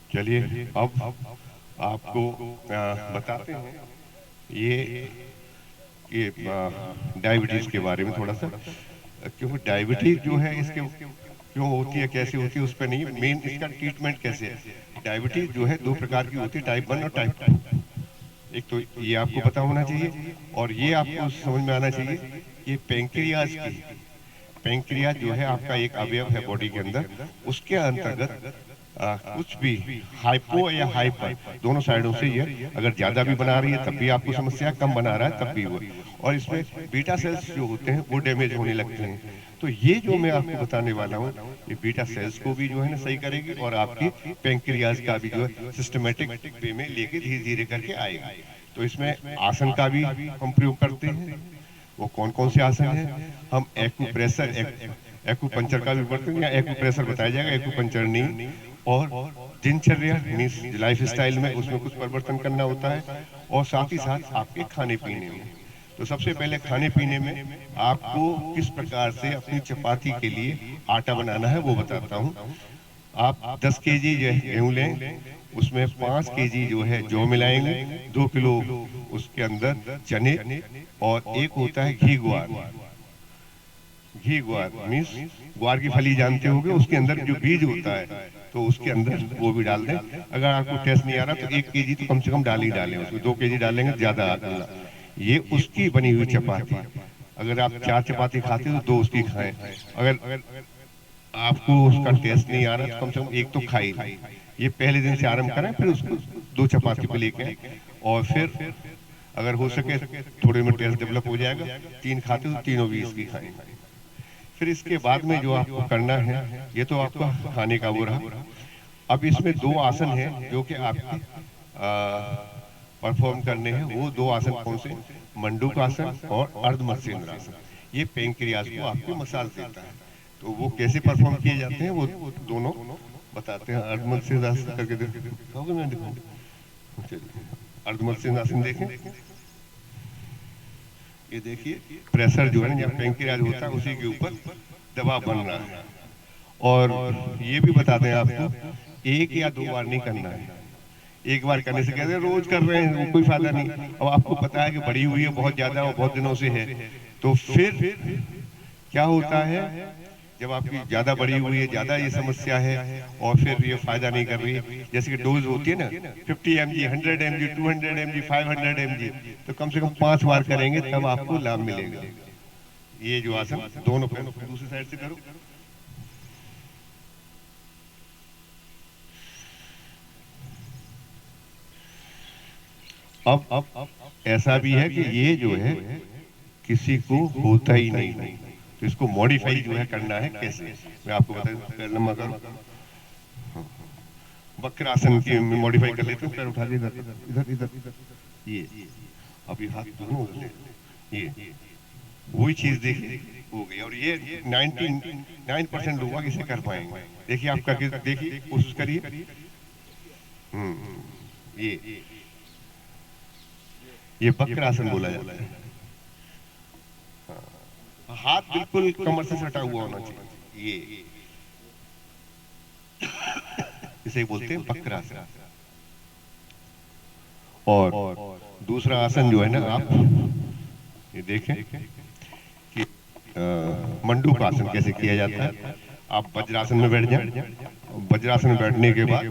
चलिए अब आपको बताते हैं ये डायबिटीज के बारे में थोड़ा सा, क्योंकि डायबिटीज जो है इसके क्यों होती है, कैसे होती है, उस पर नहीं, मेन इसका ट्रीटमेंट कैसे है। डायबिटीज जो है दो प्रकार की होती है, टाइप 1 और टाइप 2। एक तो ये आपको पता होना चाहिए, और ये आपको समझ में आना चाहिए, ये पेंक्रियाज की, पेंक्रियाज जो है आपका एक अवयव है बॉडी के अंदर, उसके अंतर्गत कुछ भी हाइपो या हाइपर दोनों साइडों से ये अगर ज्यादा भी बना रही है तब भी आपको समस्या, कम बना रहा है तब भी वो, और इसमें बीटा सेल्स जो होते हैं वो डैमेज होने लगते हैं। तो ये जो मैं आपको बताने वाला हूँ, ये बीटा सेल्स को भी जो है ना सही करेगी, और आपकी पेंक्रियाज का भी जो है सिस्टमेटिक वे में लेके धीरे धीरे करके आएगा। तो इसमें आसन का भी हम प्रयोग करते हैं। वो कौन कौन से आसन हैं, हम एक्यूप्रेशर, एक्यूपंचर का भी करते हैं, या एक्यूप्रेशर बताया जाएगा, एक्यूपंचर नहीं। और दिनचर्या मीन्स लाइफ स्टाइल में उसमें कुछ परिवर्तन करना होता है, और साथ ही साथ आपके खाने पीने में। तो सबसे पहले खाने पीने में आपको किस प्रकार से अपनी चपाती के लिए आटा बनाना है वो बताता हूँ। आप 10 केजी जो है गेहूँ लें, उसमें 5 केजी जो है जौ मिलाएंगे, 2 किलो उसके अंदर चने, और एक होता है घी ग्वार। घी ग्वार मीन्स ग्वार की फली जानते होंगे, उसके अंदर जो बीज होता है तो उसके अंदर वो भी डाल दें। अगर आपको टेस्ट नहीं आ रहा तो 1 केजी तो कम से कम डाल ही डालें, उसमें 2 केजी डालेंगे ज्यादा डालना। ये उसकी बनी हुई चपाती, अगर आप 4 चपाती खाते हो तो 2 उसकी खाएं। अगर आपको उसका टेस्ट नहीं आ रहा तो कम से कम 1 तो खाई। ये पहले दिन से आरंभ करें, फिर उसको 2 चपाती पे लेके, और फिर अगर हो सके थोड़े में टेस्ट डेवलप हो जाएगा, 3 खाते हो तो तीनों भी इसकी खाएं। फिर इसके बाद में जो आपको करना है, ये तो आपका खाने का वो रहा। अब इसमें 2 आसन हैं जो कि आपके परफॉर्म करने हैं। वो 2 आसन कौन से, मंडूक आसन और अर्ध मत्स्येंद्र आसन। ये पेंक्रियाज को आपके मसाज देता है। तो वो कैसे परफॉर्म किए जाते हैं वो दोनों बताते हैं। अर्ध मत्स्येंद्र आसन करके दिखाओगे, मैं दिखाऊंगा। चलिए अर्ध मत्स्येंद्र आसन देखें। ये देखिए प्रेशर जो है ना, जहाँ पेंक्रियाज होता है उसी के ऊपर दबाव बन रहा है। और ये भी बताते हैं आपको 1 या 2 बार नहीं करना है। एक बार करने से कहते हैं रोज कर रहे हैं कोई फायदा नहीं। अब आपको पता है कि बढ़ी हुई है बहुत ज्यादा और बहुत दिनों से है, तो फिर क्या होता है जब आपकी ज्यादा बढ़ी हुई है, ज्यादा ये समस्या है और फिर ये फायदा नहीं कर रही, जैसे कि डोज होती है ना 50 mg, 100 mg, 200 mg, 500 mg, तो कम से कम 5 बार करेंगे तब आपको लाभ मिलेगा। ये जो आसन दोनों पैर दूसरी साइड से करो। अब ऐसा भी है कि ये जो है किसी को होता ही नहीं है, तो इसको मॉडिफाई जो है करना है कैसे, मैं आपको बता दूं। पैर लंबा करो, वक्र आसन की मॉडिफाई कर लेते हैं। पैर उठा दिए इधर इधर इधर, ये अब ये हाथ दोनों उधर, ये वही चीज देखिए हो गई। और ये 99% लोग इसे कर पाएंगे। देखिए आप करके देखिए, कोशिश करिए। ये वक्र आसन बोला जाता है। हाथ बिल्कुल कमर से सटा हुआ होना चाहिए, ये इसे बोलते हैं वक्रासन। और दूसरा आसन जो है ना, आप ये देखें कि मंडूक आसन कैसे किया जाता है। आप वज्रासन में बैठ जाएं। वज्रासन में बैठने के बाद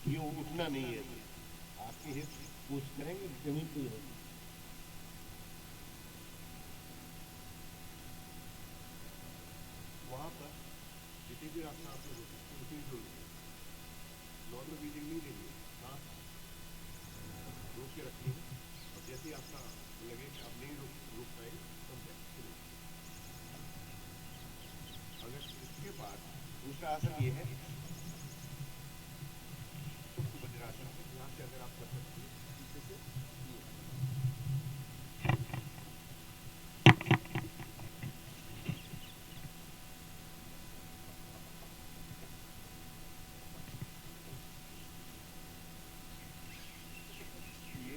ये उठना नहीं है, आपकी हिप पुश करेंगे जमीन पे है। वहां पर जितनी भी रास्ता आपने उतनी जोड़ नॉर्मल ब्रीदिंग नहीं लेंगे, सांस रोक के रखनी है। और जैसे ही आपका लगे कि आप नहीं रोक पाएंगे तो अगर इसके बाद दूसरा आसन ये है वज्रासन, यहाँ से अगर आप कर सकते हैं पीछे से, ये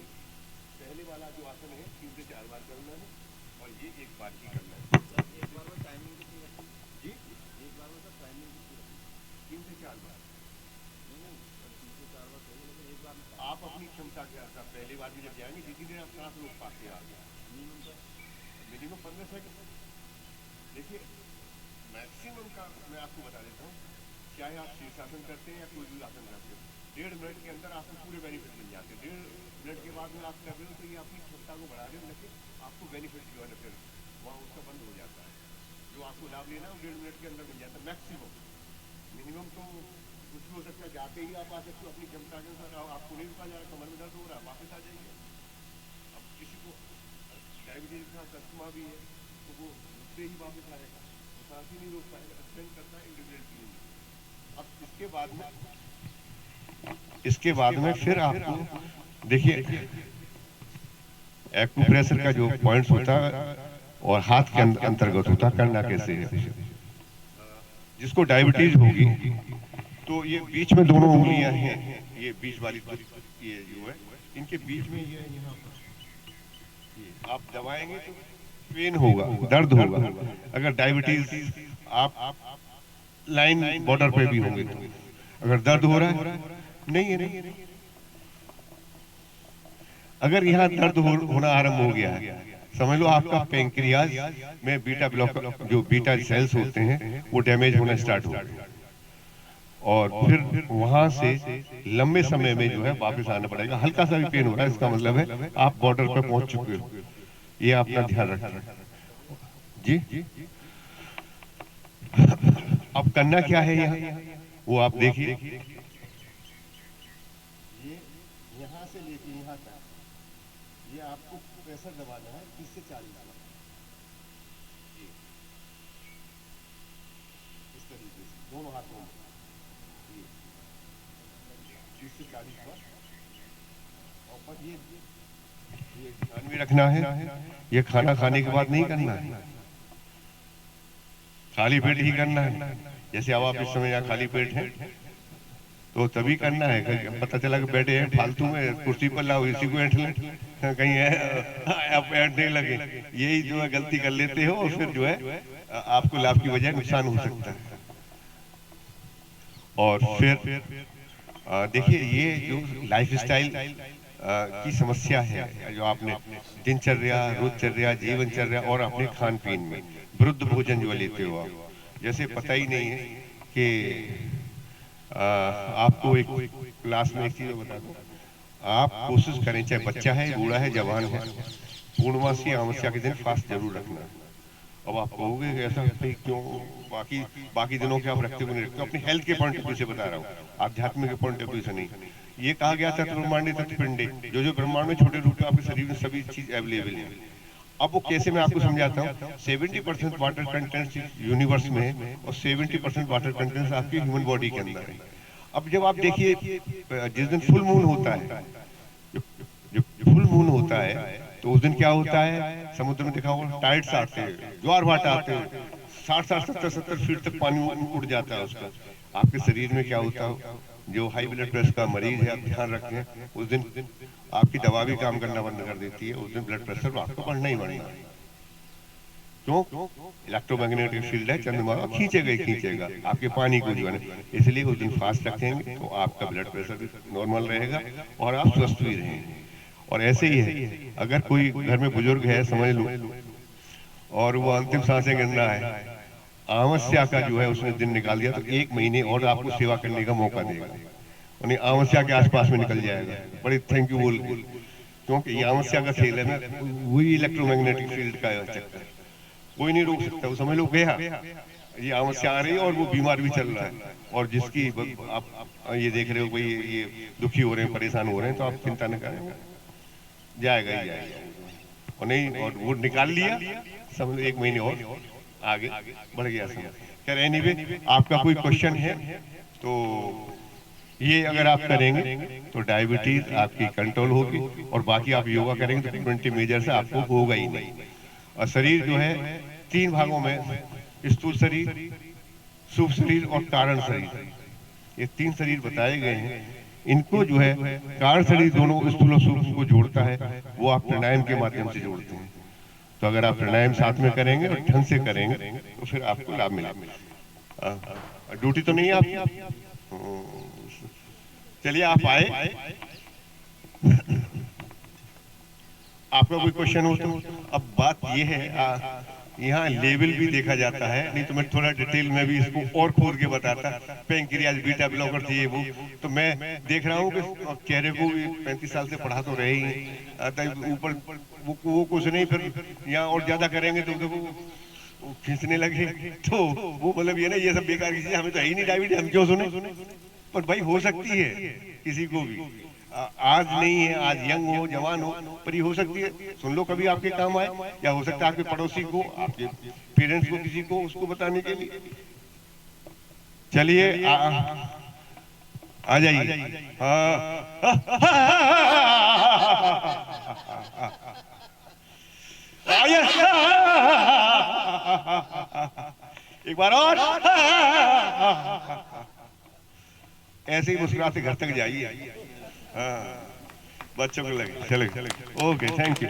पहले वाला जो आसन है 3 से 4 बार करना है और ये 1 बार ही करना है। एक बार में टाइमिंग कितनी रखी जी? एक बार में सर टाइमिंग कितनी रखी? 3 से 4 बार। नहीं 3 से 4 बार सही, लेकिन एक बार में आप अपनी क्षमता के अनुसार पहली बार भी जब जाएंगे जितनी देर आप सांस रोक पाते हैं, मिनिमम 15 सेकंड। देखिए मैक्सिमम का मैं आपको बता देता हूँ, चाहे आप शीर्षासन करते हैं या कोई भी आसन करते हो, 1.5 मिनट के अंदर आपको पूरे बेनिफिट मिल जाते हैं। 1.5 मिनट के बाद में आप कर रहे हो तो ये आपकी क्षमता को बढ़ा रहे हो, लेकिन आपको बेनिफिट जो है ना फिर वहाँ उसका बंद हो जाता है। जो आपको लाभ लेना है 1.5 मिनट के अंदर मिल जाता है मैक्सिमम। मिनिमम तो कुछ भी हो सकता है, जाते ही आप आ सकते हो अपनी क्षमता के अनुसार। आपको नहीं रुका जा रहा, कमर में दर्द हो रहा है, वापस आ जाइए। अब किसी को डायबिटीज का अस्थमा भी है तो वो रुकते ही वापस आएगा, वो सांस ही नहीं रोक पाएगा। डिपेंड करता है इंडिविजुअल की। अब इसके बाद में फिर आपको देखिए एक्यूप्रेशर का जो पॉइंट्स होता है और हाथ के अंतर्गत होता है, करना कैसे है। जिसको डायबिटीज होगी तो ये बीच में दोनों उंगलियां हैं, ये बीच वाली ये जो है इनके बीच में ये यहाँ पर आप दबाएंगे तो पेन होगा, दर्द होगा। अगर डायबिटीज आप लाइन बॉर्डर पे भी होंगे तो अगर दर्द हो रहा है नहीं है, नहीं। अगर यहाँ दर्द होना आरंभ हो गया है, समझ लो आपका पेंक्रियाज में बीटा ब्लॉक जो बीटा सेल्स होते हैं वो डैमेज होना स्टार्ट हो गया और फिर वहां से लंबे समय में जो है वापस आना पड़ेगा। हल्का सा भी पेन हो रहा है इसका मतलब है आप बॉर्डर पर पहुंच चुके हो। ये अपना ध्यान रखना जी। अब करना क्या है यहाँ, वो आप देखिए। ये यहाँ से लेके यहाँ तक ये आपको प्रेशर दबाना है 30 से 40 बार, इस तरीके से दोनों हाथों में 30 से 40 बार। और ये ध्यान में रखना है, ये खाना खाने के बाद नहीं करना है, खाली पेट ही करना है। जैसे अब आप इस समय यहाँ खाली पेट हैं तो तभी करना है। पता चला कि बैठे हैं फालतू में कुर्सी पर, लाओ इसी को ऐंठ लें, कहीं है आप ऐंठने लगे, यही जो है गलती कर लेते हो, और फिर जो है आपको लाभ की बजाय नुकसान हो सकता है। और फिर देखिए, ये जो लाइफस्टाइल की समस्या है, जो आपने दिनचर्या, रोजचर्या, जीवनचर्या और अपने खान पीन में वृद्ध भोजन जो लेते हो आप, जैसे पता ही नहीं है कि आपको एक क्लास में एक चीज बता दूं, आप कोशिश करें, चाहे बच्चा है, बूढ़ा है, जवान है, पूर्णमासी अमावस्या के दिन फास्ट जरूर रखना। अब आप कहोगे कि ऐसा क्यों, बाकी बाकी दिनों के आप रखते हो नहीं रखते? अपनी हेल्थ के पॉइंट ऑफ व्यू से बता रहा हूँ, आध्यात्मिक के पॉइंट ऑफ व्यू से नहीं। ये कहा गया था ब्रह्मांड तत्पिंडे, जो ब्रह्मांड में छोटे रूप में आपके शरीर में सभी चीज अवेलेबल है। अब वो कैसे, मैं आपको समझाता हूँ। 70% वाटर कंटेंट्स यूनिवर्स में है और 70% वाटर कंटेंट्स आपकी ह्यूमन बॉडी के अंदर है। अब जब आप देखिए, जिस दिन फुल मून होता है, जो फुल मून होता है, तो उस दिन क्या होता है, समुद्र में देखा होगा टाइड्स आते हैं, ज्वार भाटा आते हैं, 60-70 फीट तक पानी उड़ जाता है उसका। आपके शरीर में क्या होता है, जो हाई ब्लड प्रेशर का मरीज है, आप ध्यान रखें, उस दिन आपकी दवा भी काम करना बंद कर देती है। उस दिन ब्लड प्रेशर आपको बढ़ना ही बढ़ना है। क्यों? इलेक्ट्रोमैग्नेटिक फील्ड है, चंद्रमा खींचेगा ही खींचेगा आपके पानी को जो है, इसलिए उस दिन फास्ट रखेंगे तो आपका ब्लड प्रेशर भी नॉर्मल रहेगा और आप स्वस्थ भी रहेंगे। और ऐसे ही है, अगर कोई घर में बुजुर्ग है, समझ लो, और वो अंतिम सांसें गिनना है, अमावस्या का जो है उसने दिन निकाल दिया, तो 1 महीने और आपको सेवा करने का मौका देगा, यानी अमावस्या के आसपास में निकल जाएगा, बड़े थैंक यू बोल के। क्योंकि ये अमावस्या का खेल है ना, वही इलेक्ट्रोमैग्नेटिक फील्ड का चक्कर है, कोई नहीं रोक सकता। वो समझ लो गया, ये अमावस्या आ रही है और वो बीमार भी चल रहा है, और जिसकी आप ये देख रहे हो भाई, ये दुखी हो रहे हैं, परेशान हो रहे हैं, तो आप चिंता न करें, जाएगा ही जाएगा। और नहीं, और वो निकाल लिया, समझ लो 1 महीने और आगे बढ़ गया समझ। खैर एनीवे, आपका कोई क्वेश्चन है तो ये अगर आप करेंगे तो डायबिटीज आपकी कंट्रोल होगी, और बाकी आप योगा करेंगे तो 20 मेजर से आपको होगा ही नहीं। और शरीर जो है 3 भागों में, स्थूल शरीर, सूक्ष्म शरीर और कारण शरीर, ये 3 शरीर बताए गए हैं। इनको जो है कारण शरीर दोनों स्थूल और सूक्ष्म को जोड़ता है, वो आप प्राणायाम के माध्यम से जोड़ते हैं। तो अगर आप प्राणायाम साथ में करेंगे और ढंग से करेंगे तो फिर आपको लाभ मिलेगा। ड्यूटी तो नहीं है आपकी? चलिए आप आए, आपका कोई क्वेश्चन हो तो। अब बात ये है, यहाँ लेवल भी देखा जाता है, नहीं तो मैं थोड़ा डिटेल में भी इसको और खोल के बताता। पैंक्रियाज, बीटा ब्लॉकर चाहिए वो, तो मैं देख रहा हूँ कि चेहरे को 35 साल से पढ़ा तो रहे ही ऊपर, वो कुछ नहीं, फिर यहाँ और ज्यादा करेंगे तो देखो खींचने लगे, तो वो मतलब ये ना, ये सब बेकार की चीज, हमें तो है ही नहीं डायबिटीज, हम क्यों सुने? पर भाई हो सकती है किसी को भी, आज नहीं है, आज यंग हो, जवान हो, पर ये हो सकती है, सुन लो, कभी आपके काम आए, या हो सकता है आपके पड़ोसी को, आपके पेरेंट्स को, किसी को, उसको बताने के लिए। चलिए आ जाइए। एक बार और ऐसे ही मुस्कुराते घर तक जाइए। हाँ, बच्चों को लगे, चले। Okay, thank you.